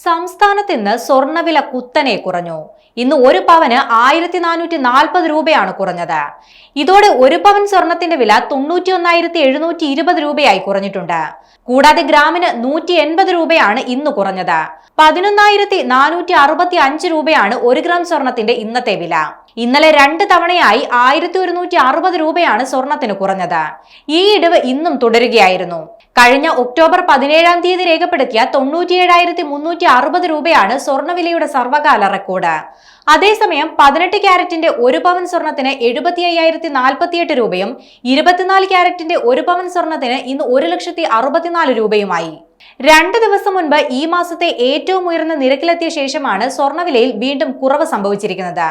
സംസ്ഥാനത്ത് ഇന്ന് സ്വർണ്ണവില കുത്തനെ കുറഞ്ഞു. ഇന്ന് ഒരു പവന് 1440 രൂപയാണ് കുറഞ്ഞത്. ഇതോടെ ഒരു പവൻ സ്വർണത്തിന്റെ വില 91,720 രൂപയായി കുറഞ്ഞിട്ടുണ്ട്. കൂടാതെ ഗ്രാമിന് 180 രൂപയാണ് ഇന്ന് കുറഞ്ഞത്. 11,465 രൂപയാണ് ഒരു ഗ്രാം സ്വർണത്തിന്റെ ഇന്നത്തെ വില. ഇന്നലെ 2 തവണയായി 1,160 രൂപയാണ് സ്വർണത്തിന് കുറഞ്ഞത്. ഈ ഇടിവ് ഇന്നും തുടരുകയായിരുന്നു. കഴിഞ്ഞ ഒക്ടോബർ 17-ാം തീയതി രേഖപ്പെടുത്തിയ 97,360 രൂപയാണ് സ്വർണ്ണവിലയുടെ സർവകാല റെക്കോർഡ്. അതേസമയം 18 ക്യാരറ്റിന്റെ ഒരു പവൻ സ്വർണത്തിന് 75,048 രൂപയും 24 ക്യാരറ്റിന്റെ ഒരു പവൻ സ്വർണത്തിന് ഇന്ന് 1,64,000 രൂപയുമായി. 2 ദിവസം മുൻപ് ഈ മാസത്തെ ഏറ്റവും ഉയർന്ന നിരക്കിലെത്തിയ ശേഷമാണ് സ്വർണ്ണവിലയിൽ വീണ്ടും കുറവ് സംഭവിച്ചിരിക്കുന്നത്.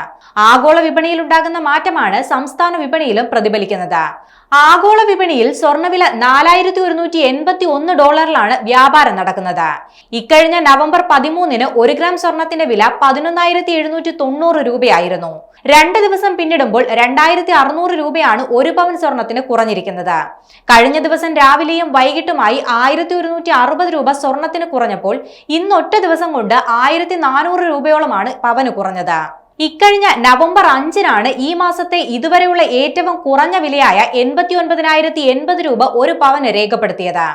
ആഗോള വിപണിയിൽ ഉണ്ടാകുന്ന മാറ്റമാണ് സംസ്ഥാന വിപണിയിലും പ്രതിഫലിക്കുന്നത്. ആഗോള വിപണിയിൽ സ്വർണ്ണവില $4,181 വ്യാപാരം നടക്കുന്നത്. ഇക്കഴിഞ്ഞ നവംബർ 13-ന് 1 ഗ്രാം സ്വർണത്തിന്റെ വില 11,790 രൂപയായിരുന്നു. 2 ദിവസം പിന്നിടുമ്പോൾ 2,600 രൂപയാണ് ഒരു പവൻ സ്വർണത്തിന് കുറഞ്ഞിരിക്കുന്നത്. കഴിഞ്ഞ ദിവസം രാവിലെയും വൈകിട്ടുമായി 1,160 രൂപ സ്വർണത്തിന് കുറഞ്ഞപ്പോൾ ഇന്നൊറ്റ ദിവസം കൊണ്ട് 1,400 രൂപയോളമാണ് പവന് കുറഞ്ഞത്. ഇക്കഴിഞ്ഞ നവംബർ 5-നാണ് ഈ മാസത്തെ ഇതുവരെയുള്ള ഏറ്റവും കുറഞ്ഞ വിലയായ 89,080 രൂപ ഒരു പവന് രേഖപ്പെടുത്തിയത്.